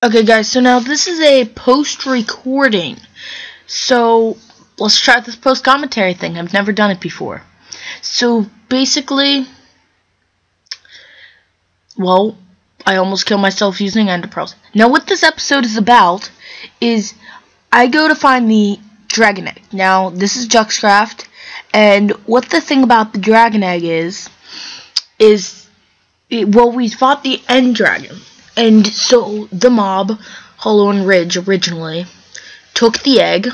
Okay guys, so now this is a post-recording. So let's try this post-commentary thing. I've never done it before. So basically, well, I almost killed myself using ender pearls. Now what this episode is about is I go to find the dragon egg. Now this is JuxCraft, and what the thing about the dragon egg is we fought the end dragon. And so the mob, Hollow and Ridge originally, took the egg.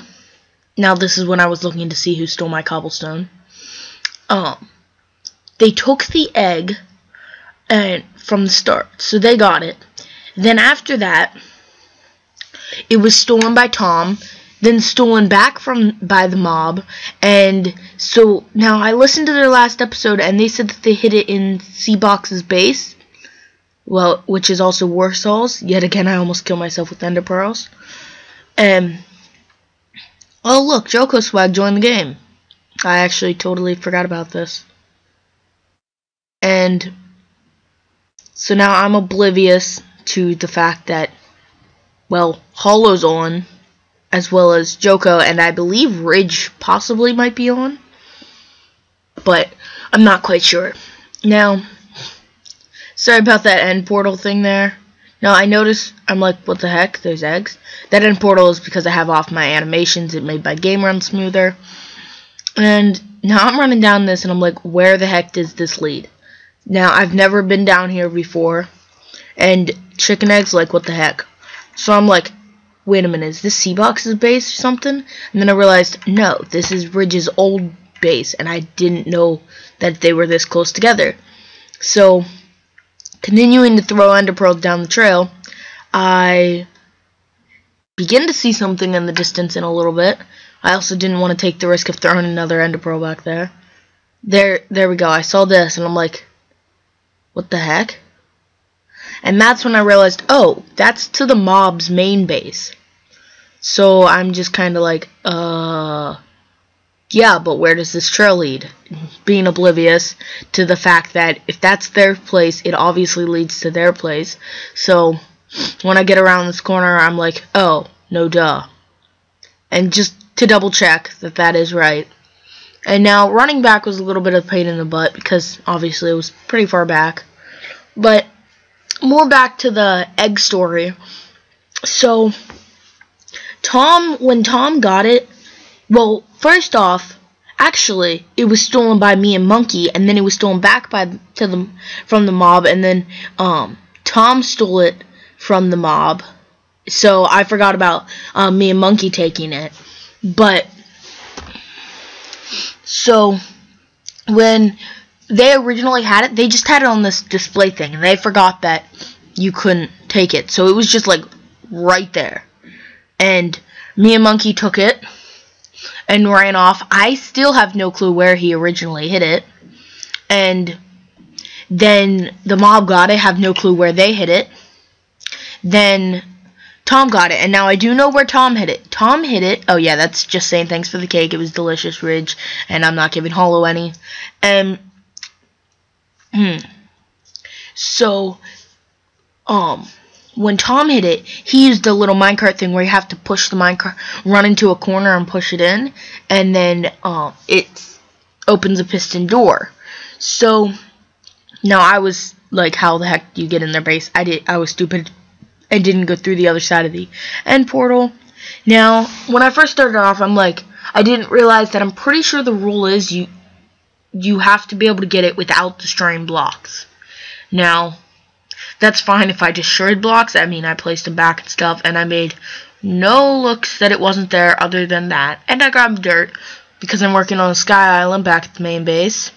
Now this is when I was looking to see who stole my cobblestone. They took the egg from the start, so they got it. Then after that, it was stolen by Tom, then stolen back by the mob. And so now I listened to their last episode, and they said that they hid it in C-Box's base. Well, which is also Warsaw's. Yet again, I almost killed myself with ender pearls. Oh look, Joko Swag joined the game. I actually totally forgot about this. And so now I'm oblivious to the fact that, well, Hollow's on, as well as Joko, and I believe Ridge possibly might be on. But I'm not quite sure. Now, sorry about that end portal thing there. Now I notice, I'm like, what the heck? There's eggs. That end portal is because I have off my animations. It made my game run smoother. And now I'm running down this and I'm like, where the heck does this lead? Now I've never been down here before. And chicken eggs, like, what the heck? So I'm like, wait a minute, is this C-Box's base or something? And then I realized, no, this is Ridge's old base. And I didn't know that they were this close together. So continuing to throw ender pearls down the trail, I begin to see something in the distance in a little bit. I also didn't want to take the risk of throwing another ender pearl back there. There we go. I saw this and I'm like, what the heck? And that's when I realized, oh, that's to the mob's main base. So I'm just kind of like, yeah, but where does this trail lead? Being oblivious to the fact that if that's their place, it obviously leads to their place. So when I get around this corner, I'm like, oh, no duh. And just to double check that that is right. And now running back was a little bit of a pain in the butt because obviously it was pretty far back. But more back to the egg story. So when Tom got it, well, first off, actually, it was stolen by me and Monkey, and then it was stolen back from the mob, and then Tom stole it from the mob. So I forgot about me and Monkey taking it. But so when they originally had it, they just had it on this display thing, and they forgot that you couldn't take it. So it was just like right there. And me and Monkey took it and ran off. I still have no clue where he originally hid it. And then the mob got it, have no clue where they hid it. Then Tom got it, and now I do know where Tom hid it. Tom hid it. Oh yeah, that's just saying thanks for the cake. It was delicious, Ridge, and I'm not giving Hollow any. So when Tom hit it, he used the little minecart thing where you have to push the minecart, run into a corner and push it in, and then it opens a piston door. So now I was like, how the heck do you get in their base? I was stupid and didn't go through the other side of the end portal. Now, when I first started off, I'm like, I didn't realize that I'm pretty sure the rule is you have to be able to get it without destroying blocks. Now, that's fine if I destroyed blocks. I mean, I placed them back and stuff, and I made no looks that it wasn't there other than that. And I grabbed dirt because I'm working on a sky island back at the main base.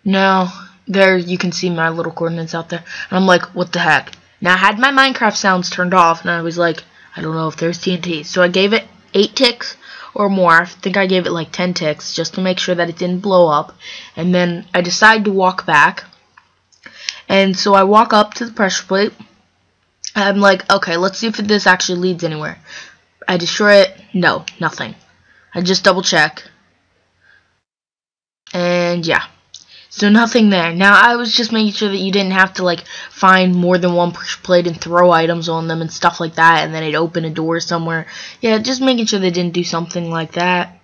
Now, there you can see my little coordinates out there. And I'm like, what the heck? Now, I had my Minecraft sounds turned off, and I was like, I don't know if there's TNT. So I gave it 8 ticks or more. I think I gave it like 10 ticks just to make sure that it didn't blow up. And then I decided to walk back. And so I walk up to the pressure plate. I'm like, okay, let's see if this actually leads anywhere. I destroy it. No, nothing. I just double check. And yeah. So nothing there. Now I was just making sure that you didn't have to like find more than one pressure plate and throw items on them and stuff like that, and then it'd open a door somewhere. Yeah, just making sure they didn't do something like that.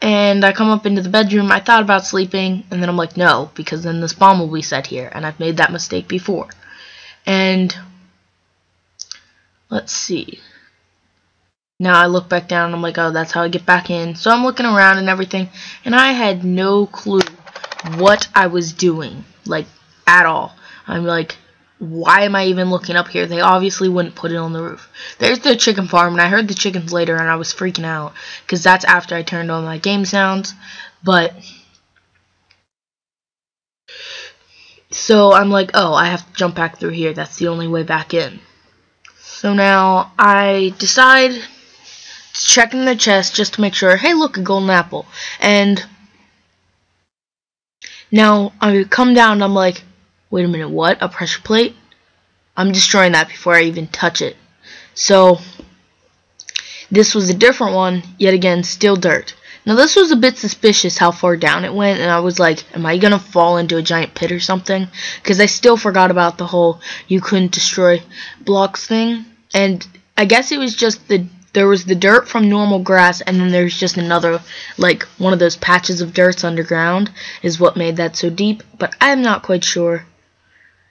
And I come up into the bedroom. I thought about sleeping, and then I'm like, no, because then this bomb will be set here, and I've made that mistake before. And let's see. Now I look back down, and I'm like, oh, that's how I get back in. So I'm looking around and everything, and I had no clue what I was doing, like, at all. I'm like, why am I even looking up here? They obviously wouldn't put it on the roof. There's the chicken farm, and I heard the chickens later, and I was freaking out, because that's after I turned on my game sounds. But so I'm like, oh, I have to jump back through here. That's the only way back in. So now I decide to check in the chest just to make sure. Hey, look, a golden apple. And now I come down and I'm like, wait a minute, what? A pressure plate? I'm destroying that before I even touch it. So this was a different one, yet again, still dirt. Now this was a bit suspicious how far down it went, and I was like, am I gonna fall into a giant pit or something? Because I still forgot about the whole you couldn't destroy blocks thing. And I guess it was just there was the dirt from normal grass, and then there's just another, like, one of those patches of dirts underground is what made that so deep, but I'm not quite sure.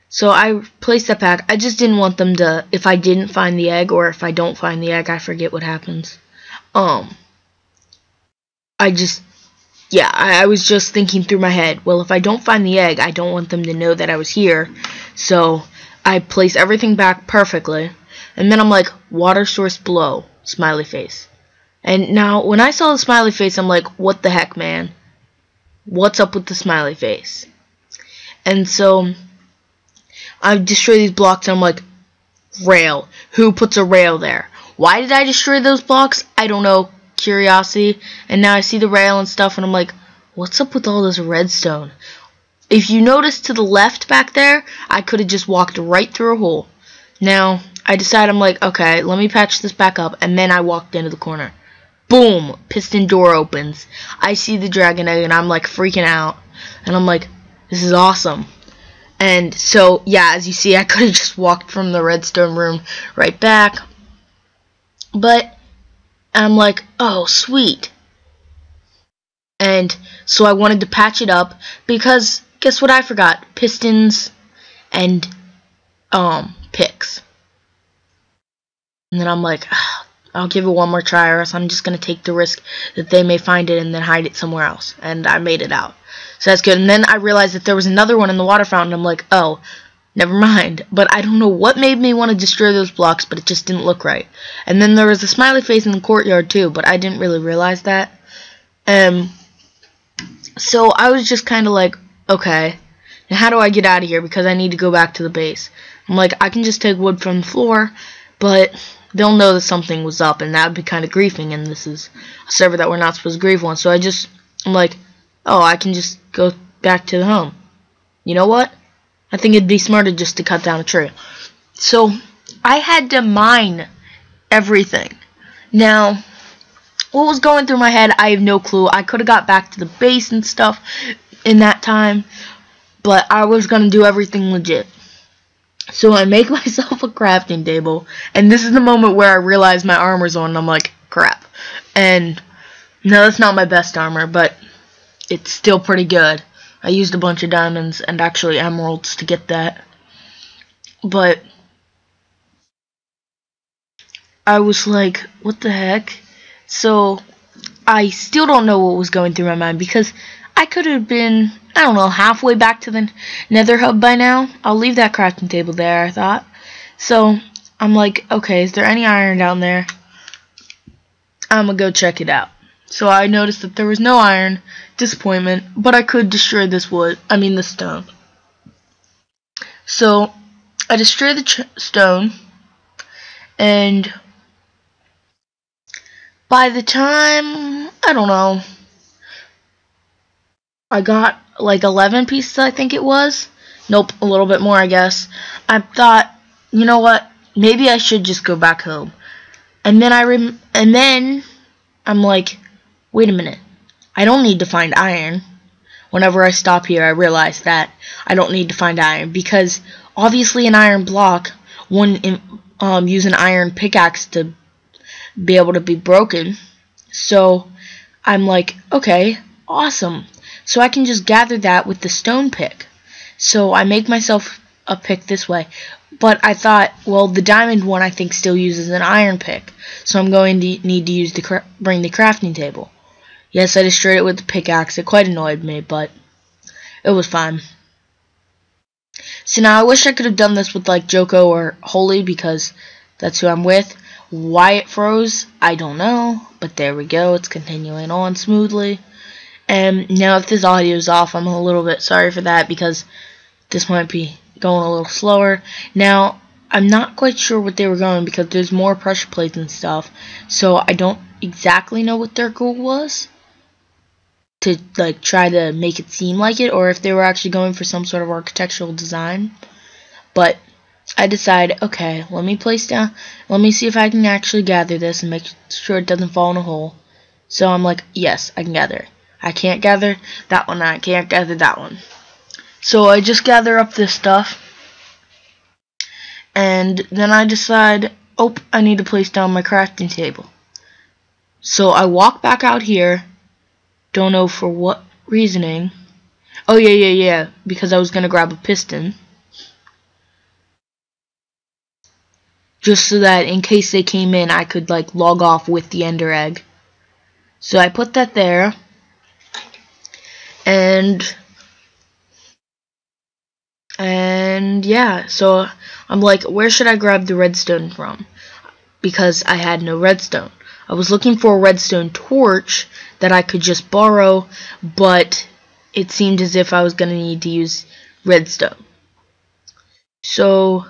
So I placed that back. I just didn't want them to, if I didn't find the egg, or if I don't find the egg, I forget what happens. I was just thinking through my head, well, if I don't find the egg, I don't want them to know that I was here. So I place everything back perfectly, and then I'm like, water source below, smiley face. And now when I saw the smiley face, I'm like, what the heck, man? What's up with the smiley face? And so I destroy these blocks, and I'm like, rail. Who puts a rail there? Why did I destroy those blocks? I don't know. Curiosity. And now I see the rail and stuff, and I'm like, what's up with all this redstone? If you notice to the left back there, I could have just walked right through a hole. Now I decide, I'm like, okay, let me patch this back up, and then I walked into the corner. Boom! Piston door opens. I see the dragon egg, and I'm like freaking out, and I'm like, this is awesome. And so yeah, as you see, I could have just walked from the redstone room right back, but I'm like, oh, sweet. And so I wanted to patch it up, because guess what I forgot? Pistons and picks. And then I'm like, I'll give it one more try, or else I'm just going to take the risk that they may find it and then hide it somewhere else. And I made it out. So that's good. And then I realized that there was another one in the water fountain. I'm like, oh, never mind. But I don't know what made me want to destroy those blocks, but it just didn't look right. And then there was a smiley face in the courtyard too, but I didn't really realize that. So I was just kind of like, okay, now how do I get out of here? Because I need to go back to the base. I'm like, I can just take wood from the floor, but they'll know that something was up, and that would be kind of griefing, and this is a server that we're not supposed to grief on. So I'm like, oh, I can just go back to the home. You know what? I think it'd be smarter just to cut down a tree. So I had to mine everything. Now, what was going through my head, I have no clue. I could have got back to the base and stuff in that time, but I was going to do everything legit. So I make myself a crafting table, and this is the moment where I realize my armor's on, and I'm like, crap. And no, that's not my best armor, but it's still pretty good. I used a bunch of diamonds and actually emeralds to get that. But I was like, what the heck? So I still don't know what was going through my mind, because I could have been, I don't know, halfway back to the nether hub by now. I'll leave that crafting table there, I thought. So I'm like, okay, is there any iron down there? I'm gonna go check it out. So I noticed that there was no iron. Disappointment, but I could destroy this the stone. So I destroyed the stone, and by the time, I don't know, I got like 11 pieces, I think it was. Nope, a little bit more, I guess. I thought, you know what? Maybe I should just go back home. And then I'm like, wait a minute. I don't need to find iron. whenever I stop here, I realize that I don't need to find iron, because obviously an iron block wouldn't use an iron pickaxe to be able to be broken. So I'm like, okay, awesome. So I can just gather that with the stone pick. So I make myself a pick this way. But I thought, well, the diamond one I think still uses an iron pick. So I'm going to need to use bring the crafting table. Yes, I destroyed it with the pickaxe. It quite annoyed me, but it was fine. So now I wish I could have done this with like Joko or Holy, because that's who I'm with. Why it froze, I don't know. But there we go. It's continuing on smoothly. And now if this audio is off, I'm a little bit sorry for that, because this might be going a little slower. Now, I'm not quite sure what they were going, because there's more pressure plates and stuff. So I don't exactly know what their goal was, to like try to make it seem like it, or if they were actually going for some sort of architectural design. But I decide, okay, let me see if I can actually gather this and make sure it doesn't fall in a hole. So I'm like, yes, I can gather it. I can't gather that one, I can't gather that one. So I just gather up this stuff, and then I decide, oh, I need to place down my crafting table. So I walk back out here, don't know for what reasoning. Oh yeah, because I was gonna grab a piston, just so that in case they came in, I could like log off with the ender egg. So I put that there, and yeah, so I'm like, where should I grab the redstone from? Because I had no redstone. I was looking for a redstone torch that I could just borrow, but it seemed as if I was going to need to use redstone. So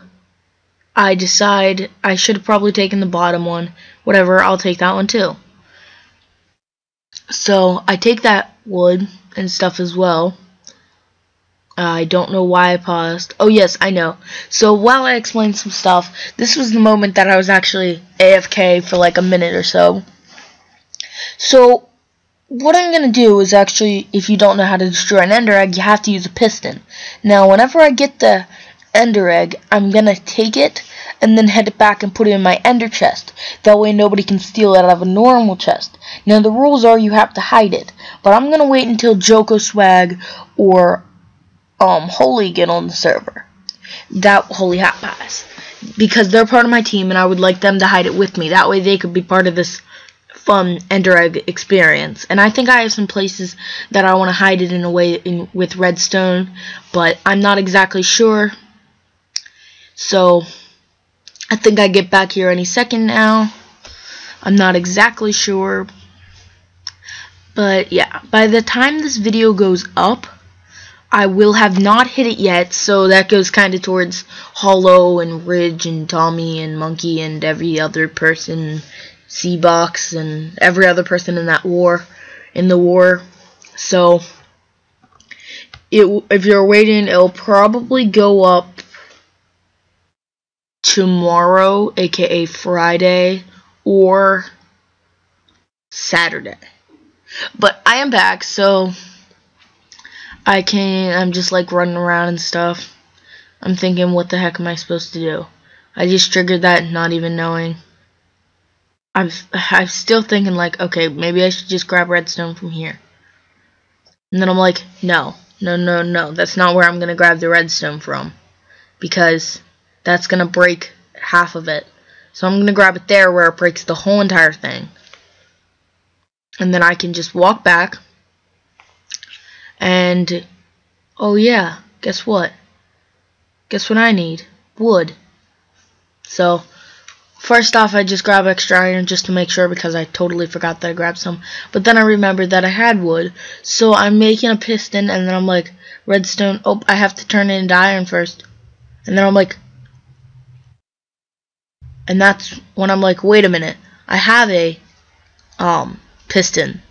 I decide I should have probably taken the bottom one. Whatever, I'll take that one too. So I take that wood and stuff as well. I don't know why I paused. Oh yes, I know. So while I explained some stuff, this was the moment that I was actually AFK for like a minute or so. So what I'm going to do is actually, if you don't know how to destroy an ender egg, you have to use a piston. Now whenever I get the ender egg, I'm going to take it and then head it back and put it in my ender chest. That way nobody can steal it out of a normal chest. Now the rules are you have to hide it, but I'm going to wait until Joko Swag or Holy get on the server. That Holy Hat Pass. Because they're part of my team and I would like them to hide it with me. That way they could be part of this fun ender egg experience. And I think I have some places that I want to hide it in a way with redstone, but I'm not exactly sure. So I think I get back here any second now. I'm not exactly sure. But yeah, by the time this video goes up, I will have not hit it yet, so that goes kind of towards Hollow and Ridge and Tommy and Monkey and every other person, C-Box and every other person in the war. So if you're waiting, it'll probably go up tomorrow, aka Friday, or Saturday. But I am back, so I'm just like running around and stuff. I'm thinking, what the heck am I supposed to do? I just triggered that, not even knowing. I'm still thinking like, okay, maybe I should just grab redstone from here. And then I'm like, no, that's not where I'm gonna grab the redstone from, because that's gonna break half of it. So I'm gonna grab it there where it breaks the whole entire thing. And then I can just walk back. And, oh yeah, guess what? Guess what I need? Wood. So, first off, I just grab extra iron just to make sure, because I totally forgot that I grabbed some. But then I remembered that I had wood. So I'm making a piston, and then I'm like, redstone, oh, I have to turn it into iron first. And then I'm like, and that's when I'm like, wait a minute, I have a piston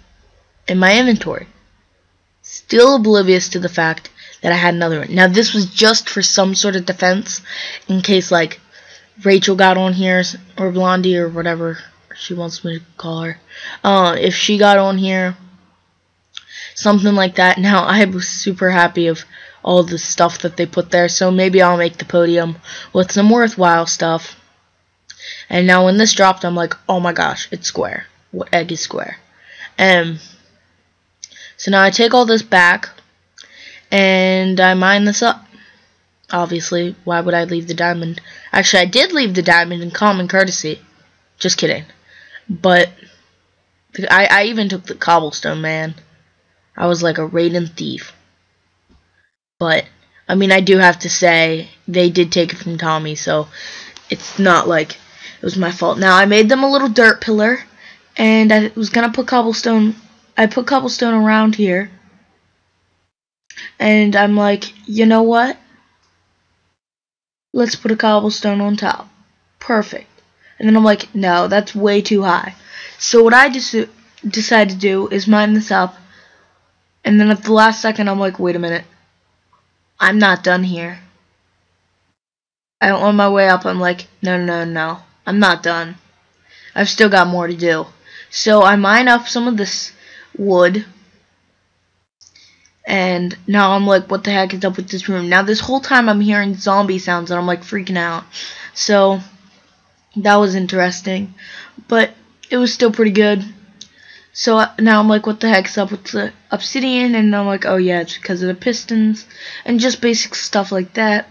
in my inventory. Still oblivious to the fact that I had another one. Now this was just for some sort of defense, in case like Rachel got on here, or Blondie, or whatever she wants me to call her. If she got on here, something like that. Now, I was super happy of all the stuff that they put there, so maybe I'll make the podium with some worthwhile stuff. And now when this dropped, I'm like, oh my gosh, it's square. What egg is square? So now I take all this back, and I mine this up. Obviously, why would I leave the diamond? Actually, I did leave the diamond in common courtesy. Just kidding. But I even took the cobblestone, man. I was like a raiding thief. But, I mean, I do have to say, they did take it from Tommy, so it's not like it was my fault. Now, I made them a little dirt pillar, and I was going to put cobblestone. I put cobblestone around here. And I'm like, you know what? Let's put a cobblestone on top. Perfect. And then I'm like, no, that's way too high. So what I decided to do is mine this up. And then at the last second, I'm like, wait a minute. I'm not done here. On my way up, I'm like, no. I'm not done. I've still got more to do. So I mine up some of this wood. And now I'm like, what the heck is up with this room? Now this whole time I'm hearing zombie sounds and I'm like freaking out. So that was interesting. But it was still pretty good. So now I'm like, what the heck's up with the obsidian? And I'm like, oh yeah, it's because of the pistons. And just basic stuff like that.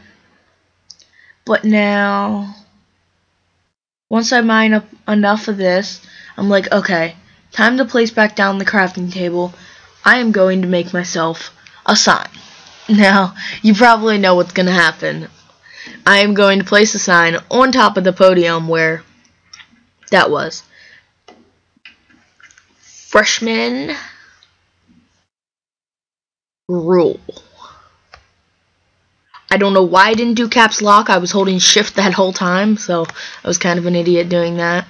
But now, once I mine up enough of this, I'm like, okay, time to place back down the crafting table. I am going to make myself a sign. Now, you probably know what's going to happen. I am going to place a sign on top of the podium where that was. Freshmen rule. I don't know why I didn't do caps lock. I was holding shift that whole time, so I was kind of an idiot doing that.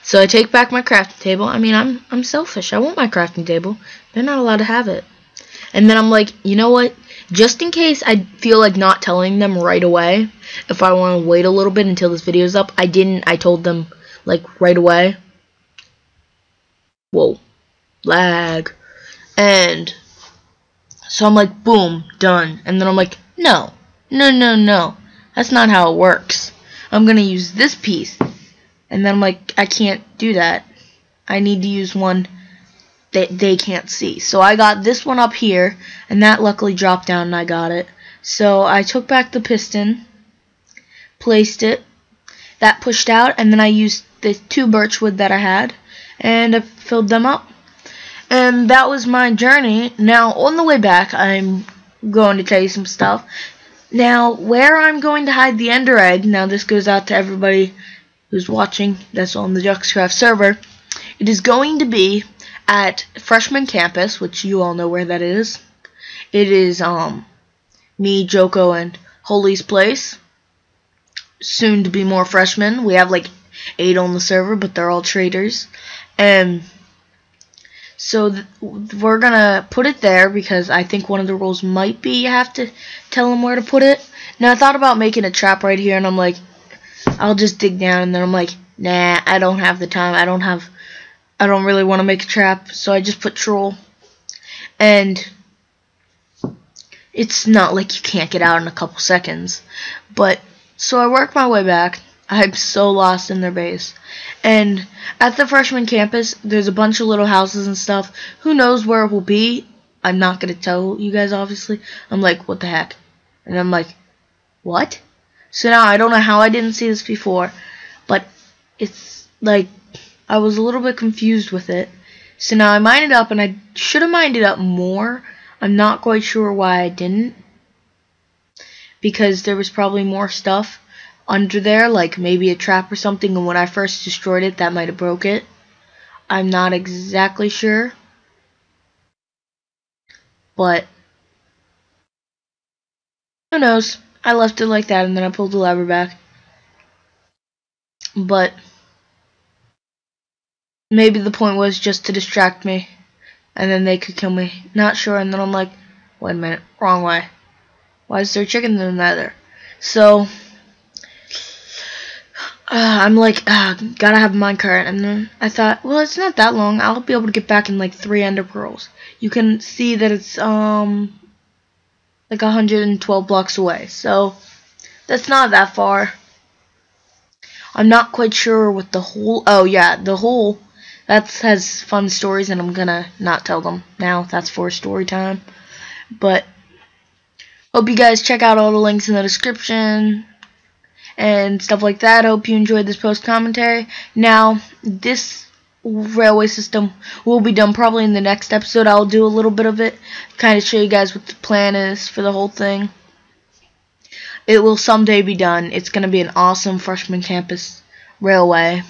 So I take back my crafting table. I mean, I'm selfish. I want my crafting table. They're not allowed to have it. And then I'm like, you know what? Just in case I feel like not telling them right away, if I want to wait a little bit until this video's up, I didn't. I told them, like, right away. Whoa. Lag. And so I'm like, boom, done. And then I'm like, no. That's not how it works. I'm going to use this piece. And then I'm like, I can't do that. I need to use one that they can't see. So I got this one up here, and that luckily dropped down and I got it. So I took back the piston, placed it, that pushed out, and then I used the 2 birch wood that I had, and I filled them up. And that was my journey. Now, on the way back, I'm going to tell you some stuff. Now, where I'm going to hide the ender egg, now this goes out to everybody who's watching that's on the JuxCraft server, it is going to be at Freshman campus, which you all know where that is. It is me, Joko, and Holy's place. Soon to be more freshmen. We have like 8 on the server, but they're all traders. And so we're gonna put it there because I think one of the rules might be you have to tell them where to put it. Now I thought about making a trap right here, and I'm like, I'll just dig down, and then I'm like, nah, I don't have the time. I don't really want to make a trap, so I just put troll. And it's not like you can't get out in a couple seconds. But so I work my way back. I'm so lost in their base. And at the freshman campus, there's a bunch of little houses and stuff. Who knows where it will be? I'm not going to tell you guys, obviously. I'm like, what the heck? And I'm like, what? So now I don't know how I didn't see this before, but it's like I was a little bit confused with it. So now I mined it up, and I should have mined it up more. I'm not quite sure why I didn't, because there was probably more stuff under there, like maybe a trap or something, and when I first destroyed it, that might have broke it. I'm not exactly sure, but who knows? I left it like that, and then I pulled the lever back. But maybe the point was just to distract me, and then they could kill me. Not sure. And then I'm like, wait a minute, wrong way. Why is there chicken in the nether? So I'm like, gotta have a minecart, and then I thought, well, it's not that long. I'll be able to get back in like 3 ender pearls. You can see that it's like 112 blocks away, so that's not that far. I'm not quite sure what the hole. Oh yeah, the hole. That has fun stories, and I'm gonna not tell them now. That's for story time. But hope you guys check out all the links in the description and stuff like that. Hope you enjoyed this post commentary. Now, this railway system will be done probably in the next episode. I'll do a little bit of it, kind of show you guys what the plan is for the whole thing. It will someday be done. It's going to be an awesome freshman campus railway.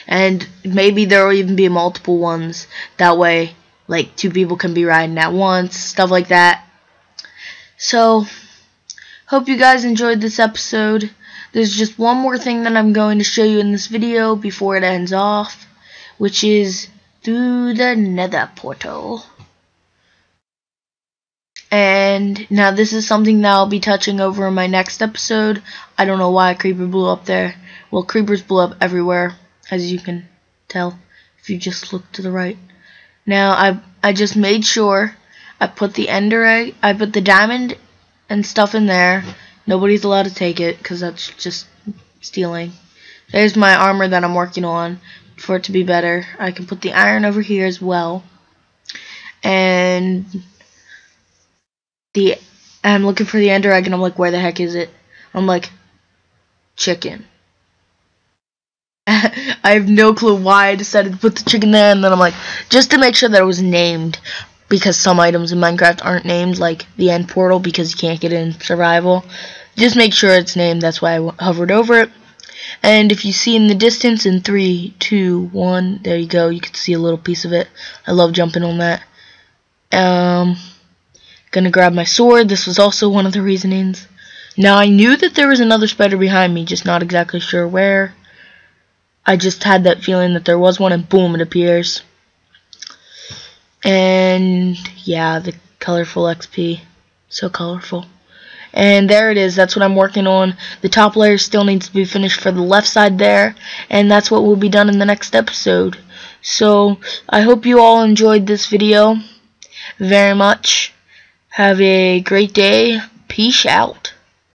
And maybe there will even be multiple ones. That way, like, 2 people can be riding at once, stuff like that. So, hope you guys enjoyed this episode. There's just one more thing that I'm going to show you in this video before it ends off, which is through the nether portal. And now this is something that I'll be touching over in my next episode. I don't know why a creeper blew up there. Well, creepers blew up everywhere, as you can tell if you just look to the right. Now I just made sure I put the ender egg, I put the diamond and stuff in there. Nobody's allowed to take it because that's just stealing. There's my armor that I'm working on for it to be better. I can put the iron over here as well. And I'm looking for the ender egg, and I'm like, where the heck is it? I'm like, chicken. I have no clue why I decided to put the chicken there, and then I'm like, just to make sure that it was named, because some items in Minecraft aren't named, like the end portal, because you can't get in survival. Just make sure it's named. That's why I hovered over it. And if you see in the distance, in 3, 2, 1, there you go. You can see a little piece of it. I love jumping on that. Gonna grab my sword. This was also one of the reasonings. Now I knew that there was another spider behind me, just not exactly sure where. I just had that feeling that there was one, and boom, it appears. And yeah, the colorful XP, so colorful. And there it is. That's what I'm working on. The top layer still needs to be finished for the left side there, and that's what will be done in the next episode. So I hope you all enjoyed this video very much. Have a great day. Peace out.